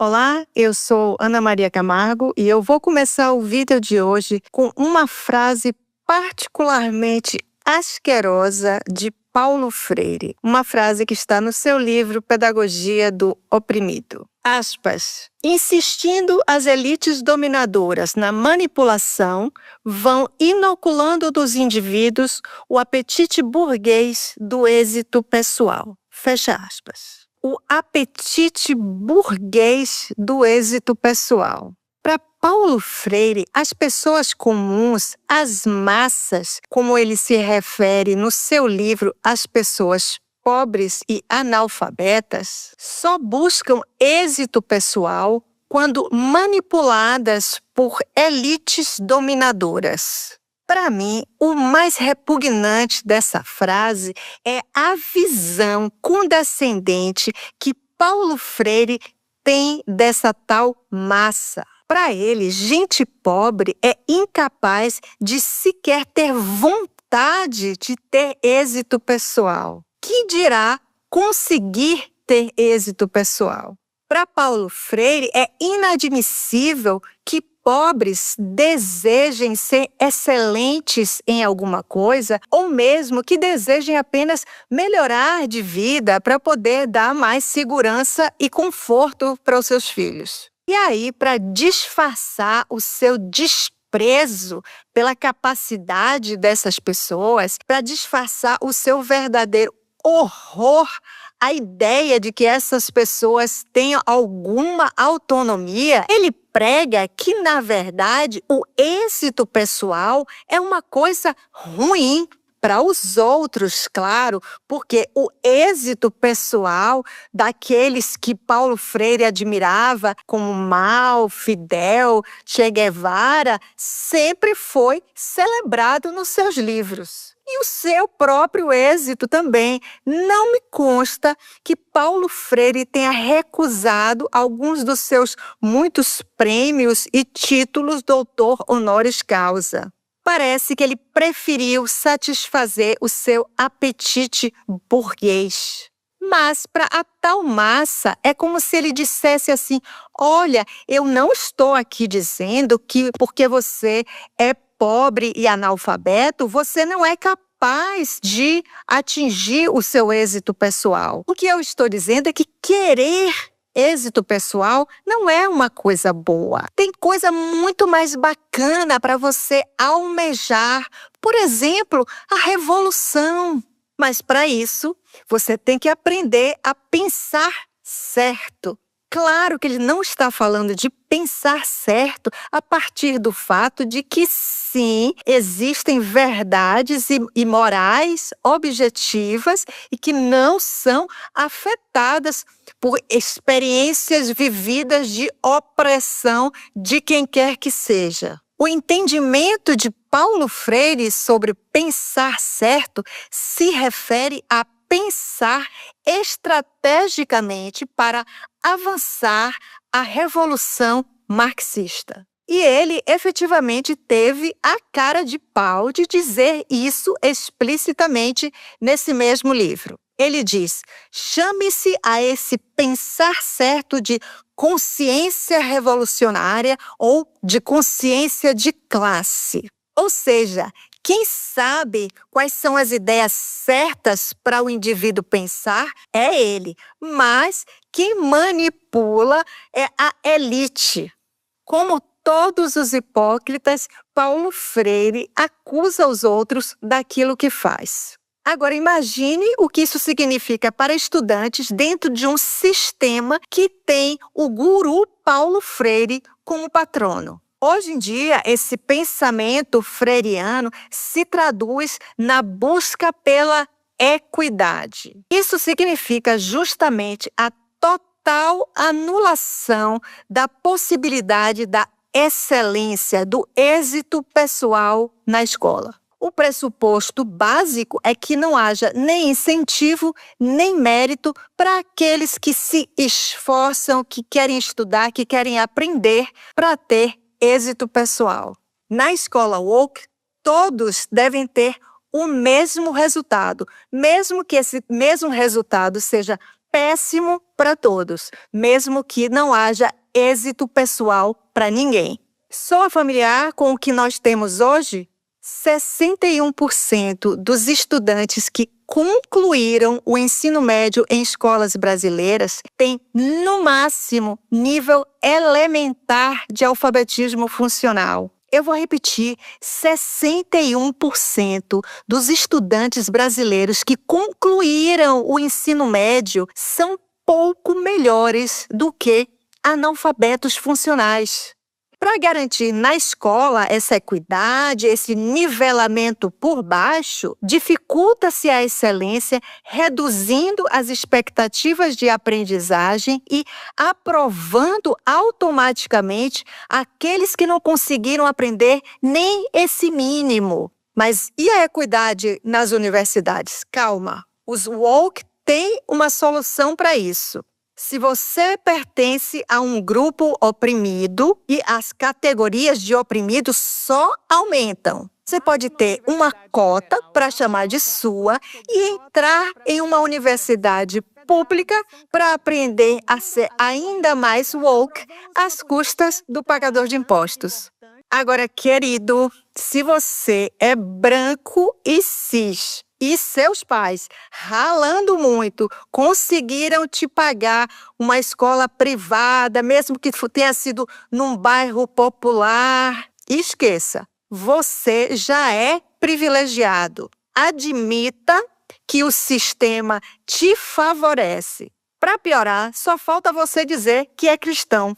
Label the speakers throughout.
Speaker 1: Olá, eu sou Ana Maria Camargo e eu vou começar o vídeo de hoje com uma frase particularmente asquerosa de Paulo Freire. Uma frase que está no seu livro Pedagogia do Oprimido. Aspas. Insistindo as elites dominadoras na manipulação, vão inoculando dos indivíduos o apetite burguês do êxito pessoal. Fecha aspas. O apetite burguês do êxito pessoal. Para Paulo Freire, as pessoas comuns, as massas, como ele se refere no seu livro As Pessoas Pobres e Analfabetas, só buscam êxito pessoal quando manipuladas por elites dominadoras. Para mim, o mais repugnante dessa frase é a visão condescendente que Paulo Freire tem dessa tal massa. Para ele, gente pobre é incapaz de sequer ter vontade de ter êxito pessoal. Que dirá conseguir ter êxito pessoal? Para Paulo Freire, é inadmissível que pobres desejem ser excelentes em alguma coisa ou mesmo que desejem apenas melhorar de vida para poder dar mais segurança e conforto para os seus filhos. E aí, para disfarçar o seu desprezo pela capacidade dessas pessoas, para disfarçar o seu verdadeiro horror a ideia de que essas pessoas tenham alguma autonomia, ele prega que, na verdade, o êxito pessoal é uma coisa ruim para os outros, claro, porque o êxito pessoal daqueles que Paulo Freire admirava, como Mao, Fidel, Che Guevara, sempre foi celebrado nos seus livros. E o seu próprio êxito também. Não me consta que Paulo Freire tenha recusado alguns dos seus muitos prêmios e títulos doutor honoris causa. Parece que ele preferiu satisfazer o seu apetite burguês. Mas para a tal massa é como se ele dissesse assim: olha, eu não estou aqui dizendo que porque você é pobre e analfabeto, você não é capaz de atingir o seu êxito pessoal. O que eu estou dizendo é que querer êxito pessoal não é uma coisa boa. Tem coisa muito mais bacana para você almejar. Por exemplo, a revolução. Mas para isso, você tem que aprender a pensar certo. Claro que ele não está falando de pensar certo a partir do fato de que, sim, existem verdades e morais objetivas e que não são afetadas por experiências vividas de opressão de quem quer que seja. O entendimento de Paulo Freire sobre pensar certo se refere a pensar estrategicamente para avançar a revolução marxista. E ele efetivamente teve a cara de pau de dizer isso explicitamente nesse mesmo livro. Ele diz: chame-se a esse pensar certo de consciência revolucionária ou de consciência de classe. Ou seja, quem sabe quais são as ideias certas para o indivíduo pensar é ele, mas quem manipula é a elite. Como todos os hipócritas, Paulo Freire acusa os outros daquilo que faz. Agora, imagine o que isso significa para estudantes dentro de um sistema que tem o guru Paulo Freire como patrono. Hoje em dia, esse pensamento freiriano se traduz na busca pela equidade. Isso significa justamente a total anulação da possibilidade da excelência, do êxito pessoal na escola. O pressuposto básico é que não haja nem incentivo, nem mérito para aqueles que se esforçam, que querem estudar, que querem aprender para ter êxito pessoal. Na escola woke, todos devem ter o mesmo resultado, mesmo que esse mesmo resultado seja péssimo para todos, mesmo que não haja êxito pessoal para ninguém. Soa familiar com o que nós temos hoje? 61% dos estudantes que concluíram o ensino médio em escolas brasileiras têm, no máximo, nível elementar de alfabetismo funcional. Eu vou repetir, 61% dos estudantes brasileiros que concluíram o ensino médio são pouco melhores do que analfabetos funcionais. Para garantir na escola essa equidade, esse nivelamento por baixo, dificulta-se a excelência, reduzindo as expectativas de aprendizagem e aprovando automaticamente aqueles que não conseguiram aprender nem esse mínimo. Mas e a equidade nas universidades? Calma, os woke têm uma solução para isso. Se você pertence a um grupo oprimido e as categorias de oprimidos só aumentam, você pode ter uma cota para chamar de sua e entrar em uma universidade pública para aprender a ser ainda mais woke às custas do pagador de impostos. Agora, querido, se você é branco e cis, e seus pais, ralando muito, conseguiram te pagar uma escola privada, mesmo que tenha sido num bairro popular, esqueça, você já é privilegiado. Admita que o sistema te favorece. Para piorar, só falta você dizer que é cristão.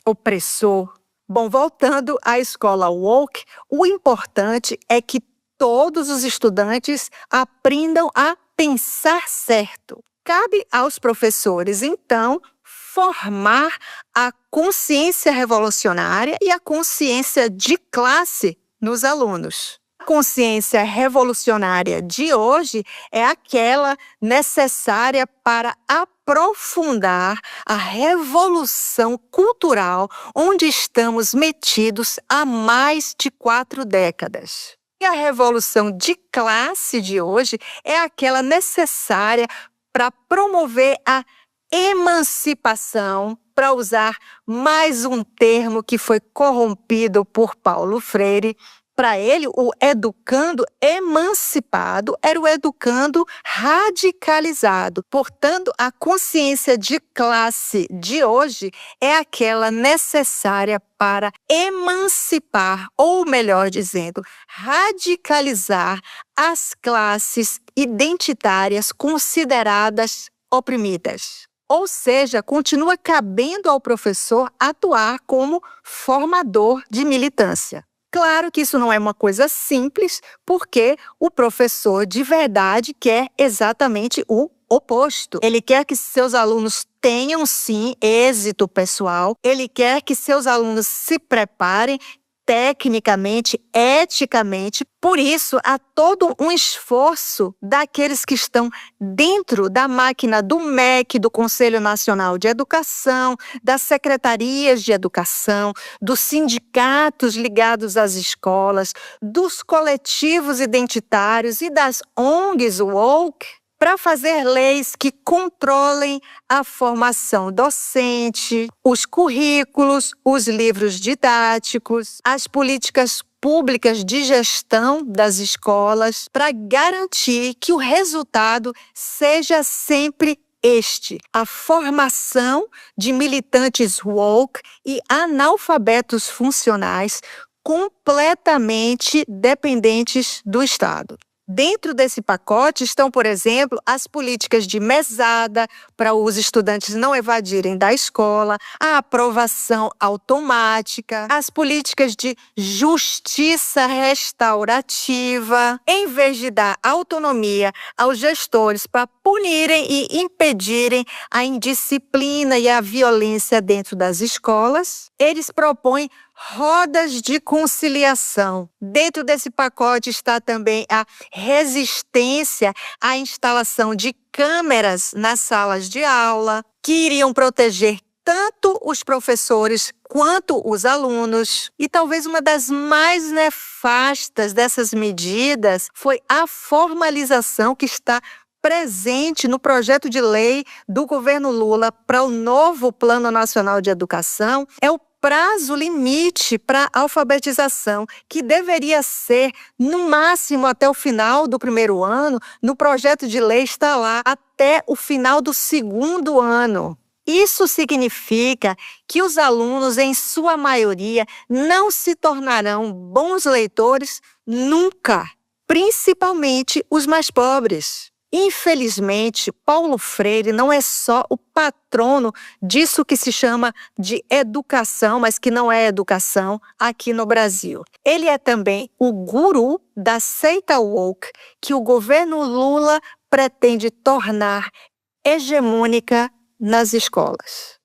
Speaker 1: Opressor. Bom, voltando à escola woke, o importante é que todos os estudantes aprendam a pensar certo. Cabe aos professores, então, formar a consciência revolucionária e a consciência de classe nos alunos. A consciência revolucionária de hoje é aquela necessária para aprofundar a revolução cultural onde estamos metidos há mais de 4 décadas. E a revolução de classe de hoje é aquela necessária para promover a emancipação, para usar mais um termo que foi corrompido por Paulo Freire. Para ele, o educando emancipado era o educando radicalizado. Portanto, a consciência de classe de hoje é aquela necessária para emancipar, ou melhor dizendo, radicalizar as classes identitárias consideradas oprimidas. Ou seja, continua cabendo ao professor atuar como formador de militância. Claro que isso não é uma coisa simples, porque o professor de verdade quer exatamente o oposto. Ele quer que seus alunos tenham, sim, êxito pessoal. Ele quer que seus alunos se preparem tecnicamente, eticamente. Por isso, há todo um esforço daqueles que estão dentro da máquina do MEC, do Conselho Nacional de Educação, das secretarias de educação, dos sindicatos ligados às escolas, dos coletivos identitários e das ONGs woke, para fazer leis que controlem a formação docente, os currículos, os livros didáticos, as políticas públicas de gestão das escolas, para garantir que o resultado seja sempre a formação de militantes woke e analfabetos funcionais completamente dependentes do Estado. Dentro desse pacote estão, por exemplo, as políticas de mesada para os estudantes não evadirem da escola, a aprovação automática, as políticas de justiça restaurativa, em vez de dar autonomia aos gestores para punirem e impedirem a indisciplina e a violência dentro das escolas, eles propõem rodas de conciliação. Dentro desse pacote está também a resistência à instalação de câmeras nas salas de aula, que iriam proteger tanto os professores quanto os alunos. E talvez uma das mais nefastas dessas medidas foi a formalização que está presente no projeto de lei do governo Lula para o novo Plano Nacional de Educação é o prazo limite para alfabetização, que deveria ser, no máximo, até o final do primeiro ano. No projeto de lei está lá até o final do segundo ano. Isso significa que os alunos, em sua maioria, não se tornarão bons leitores nunca, principalmente os mais pobres. Infelizmente, Paulo Freire não é só o patrono disso que se chama de educação, mas que não é educação aqui no Brasil. Ele é também o guru da seita woke que o governo Lula pretende tornar hegemônica nas escolas.